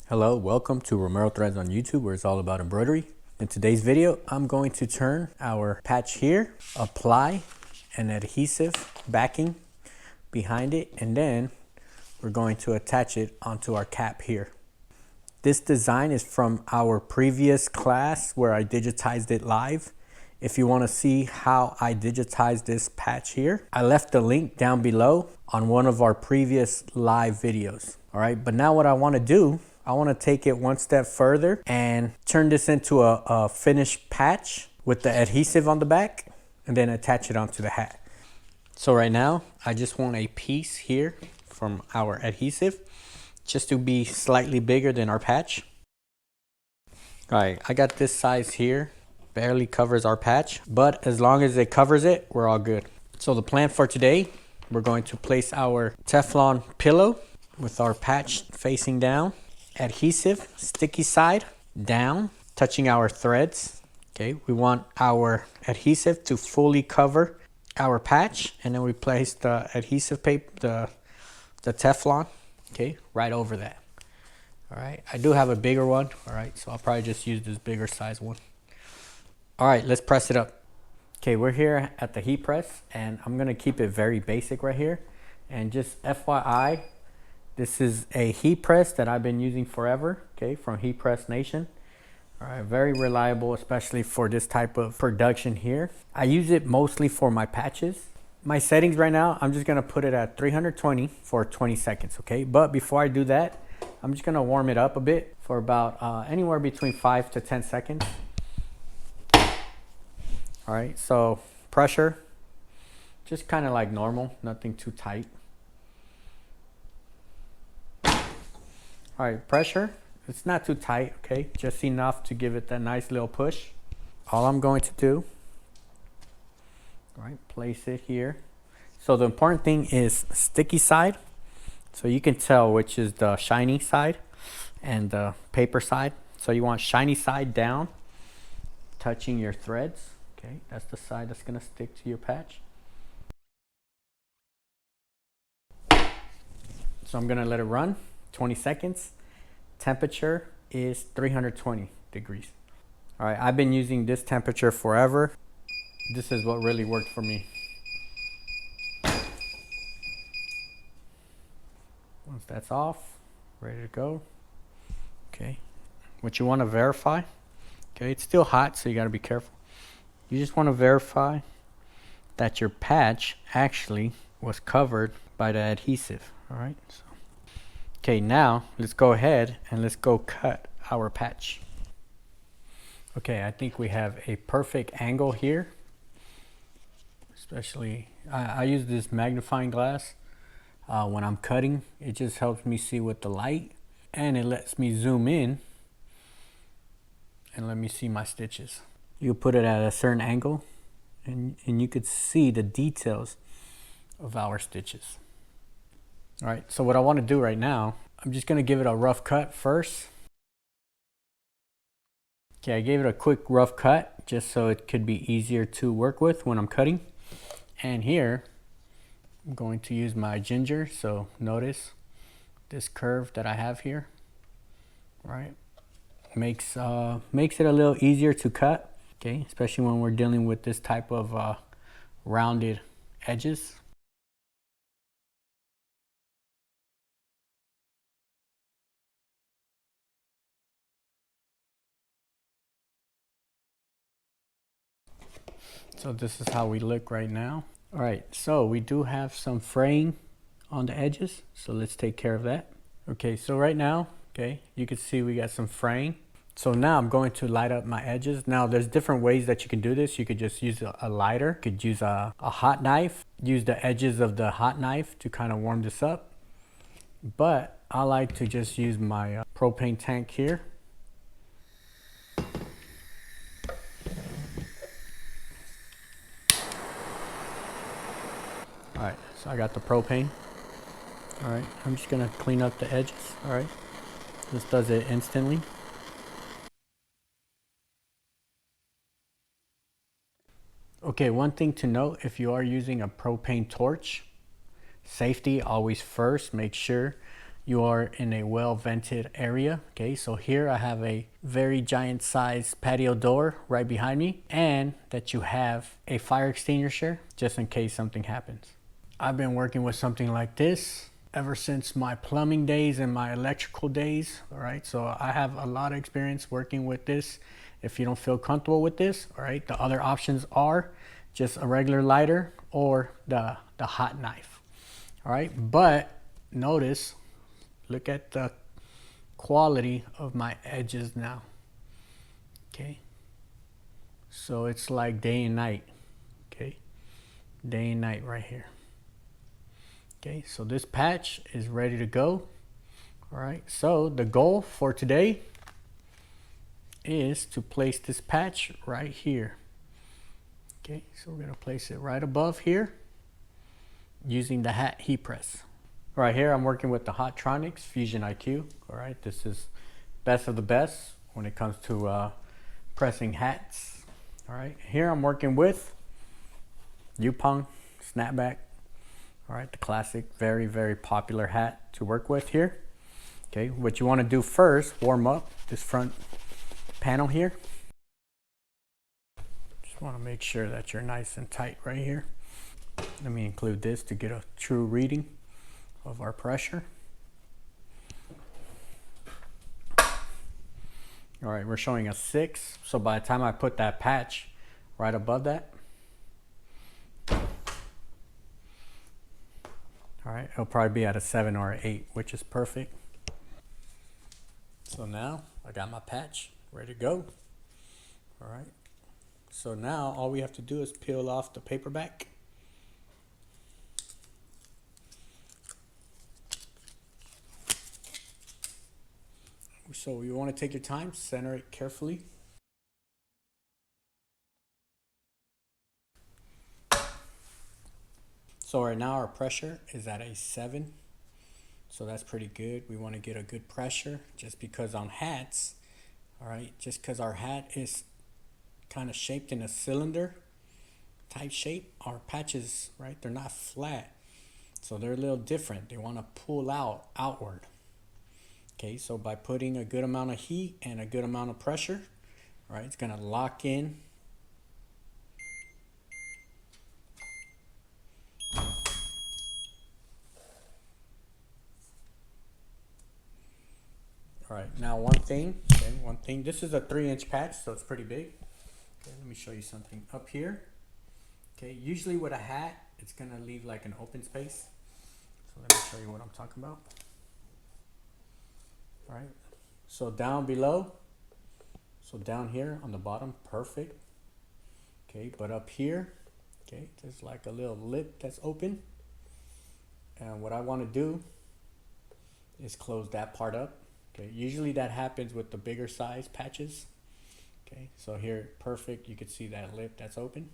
Hello, welcome to Romero Threads on YouTube, where it's all about embroidery. In today's video, I'm going to turn our patch here, apply an adhesive backing behind it, and then we're going to attach it onto our cap here. This design is from our previous class where I digitized it live. If you want to see how I digitized this patch here, I left the link down below on one of our previous live videos. All right, but now what I want to do, I want to take it one step further and turn this into a finished patch with the adhesive on the back and then attach it onto the hat. So right now, I just want a piece here from our adhesive just to be slightly bigger than our patch. All right, I got this size here, barely covers our patch, but as long as it covers it, we're all good. So the plan for today, we're going to place our Teflon pillow with our patch facing down. Adhesive, sticky side down, touching our threads. Okay, we want our adhesive to fully cover our patch, and then we place the adhesive paper, the Teflon, okay, right over that. All right, I do have a bigger one, all right, so I'll probably just use this bigger size one. All right, let's press it up. Okay, we're here at the heat press, and I'm gonna keep it very basic right here. And just FYI, this is a heat press that I've been using forever, okay, from Heat Press Nation. All right, very reliable, especially for this type of production here. I use it mostly for my patches. My settings right now, I'm just gonna put it at 320 for 20 seconds, okay? But before I do that, I'm just gonna warm it up a bit for about anywhere between 5 to 10 seconds. All right, so pressure, just kind of like normal, nothing too tight. All right, pressure, it's not too tight, okay? Just enough to give it that nice little push. All I'm going to do, all right, place it here. So the important thing is sticky side. So you can tell which is the shiny side and the paper side. So you want shiny side down, touching your threads. Okay, that's the side that's gonna stick to your patch. So I'm gonna let it run. 20 seconds. Temperature is 320 degrees. All right, I've been using this temperature forever. This is what really worked for me. Once that's off, ready to go. Okay, what you want to verify, okay, it's still hot, so you got to be careful. You just want to verify that your patch actually was covered by the adhesive. All right, so okay, now let's go ahead and let's go cut our patch. Okay, I think we have a perfect angle here. Especially, I use this magnifying glass when I'm cutting. It just helps me see with the light, and it lets me zoom in and let me see my stitches. You put it at a certain angle and you could see the details of our stitches. All right, so what I want to do right now, I'm just going to give it a rough cut first. Okay, I gave it a quick rough cut just so it could be easier to work with when I'm cutting. And here, I'm going to use my Gingher. So notice this curve that I have here, right? Makes it a little easier to cut, okay? Especially when we're dealing with this type of rounded edges. So this is how we look right now. All right, so we do have some fraying on the edges, so let's take care of that. Okay, so right now, okay, you can see we got some fraying. So now I'm going to light up my edges. Now there's different ways that you can do this. You could just use a lighter, you could use a hot knife, use the edges of the hot knife to kind of warm this up. But I like to just use my propane tank here. All right, so I got the propane. All right, I'm just gonna clean up the edges. All right, this does it instantly. Okay, one thing to note, if you are using a propane torch, safety always first. Make sure you are in a well vented area. Okay, so here I have a very giant size patio door right behind me, and that you have a fire extinguisher just in case something happens. I've been working with something like this ever since my plumbing days and my electrical days. All right, so I have a lot of experience working with this. If you don't feel comfortable with this, all right, the other options are just a regular lighter or the hot knife. All right, but notice, look at the quality of my edges now. Okay, so it's like day and night. Okay, day and night right here. Okay, so this patch is ready to go. All right, so the goal for today is to place this patch right here. Okay, so we're gonna place it right above here using the hat heat press. Right here, I'm working with the Hotronix Fusion IQ. All right, this is best of the best when it comes to pressing hats. All right, here I'm working with Yupoong Snapback. All right, the classic, very, very popular hat to work with here. Okay, what you want to do first, warm up this front panel here. Just want to make sure that you're nice and tight right here. Let me include this to get a true reading of our pressure. All right, we're showing a 6. So by the time I put that patch right above that, all right, it'll probably be at a 7 or an 8, which is perfect. So now I got my patch ready to go. All right, so now all we have to do is peel off the paper back. So you want to take your time, center it carefully. So right now our pressure is at a 7. So that's pretty good. We want to get a good pressure just because on hats, all right, just because our hat is kind of shaped in a cylinder type shape, our patches, right, they're not flat. So they're a little different. They want to pull outward. Okay, so by putting a good amount of heat and a good amount of pressure, all right, it's going to lock in. All right, now one thing, this is a 3-inch patch, so it's pretty big. Okay, let me show you something up here. Okay, usually with a hat, it's going to leave like an open space. So let me show you what I'm talking about. All right, so down below, so down here on the bottom, perfect. Okay, but up here, okay, there's like a little lip that's open. And what I want to do is close that part up. Okay, usually that happens with the bigger size patches. Okay, so here, perfect, you can see that lip that's open.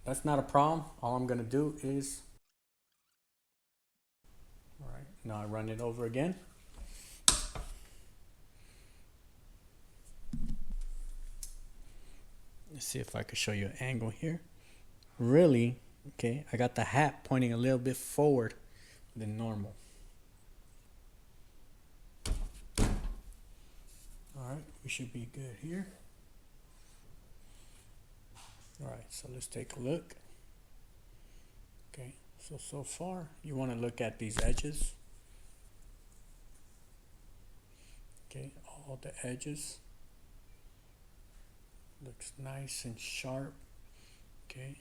That's not a problem. All I'm gonna do is, all right, now I run it over again. Let's see if I can show you an angle here. Really, okay, I got the hat pointing a little bit forward than normal. All right, we should be good here. All right, so let's take a look. Okay, so far you want to look at these edges. Okay, all the edges. Looks nice and sharp. Okay.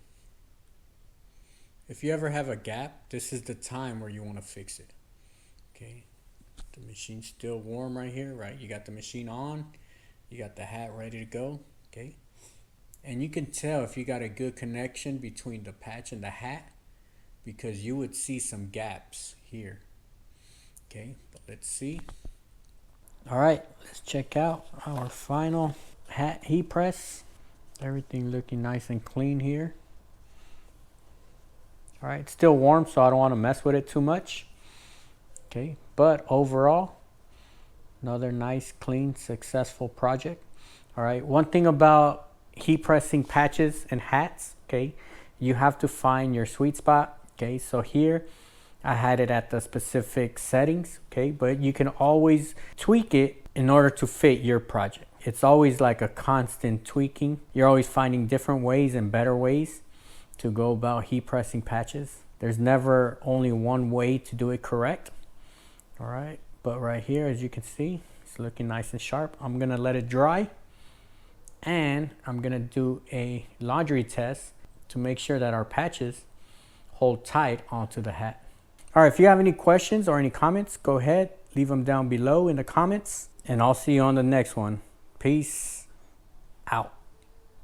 If you ever have a gap, this is the time where you want to fix it. Okay. The machine's still warm right here, right? You got the machine on, you got the hat ready to go. Okay. And you can tell if you got a good connection between the patch and the hat, because you would see some gaps here. Okay, but let's see. All right, let's check out our final hat heat press. Everything looking nice and clean here. All right, it's still warm, so I don't want to mess with it too much. Okay, but overall, another nice, clean, successful project. All right, one thing about heat pressing patches and hats, okay, you have to find your sweet spot. Okay, so here I had it at the specific settings, okay? But you can always tweak it in order to fit your project. It's always like a constant tweaking. You're always finding different ways and better ways to go about heat pressing patches. There's never only one way to do it correct. All right, but right here, as you can see, it's looking nice and sharp. I'm gonna let it dry, and I'm gonna do a laundry test to make sure that our patches hold tight onto the hat. All right, if you have any questions or any comments, go ahead, leave them down below in the comments, and I'll see you on the next one. Peace.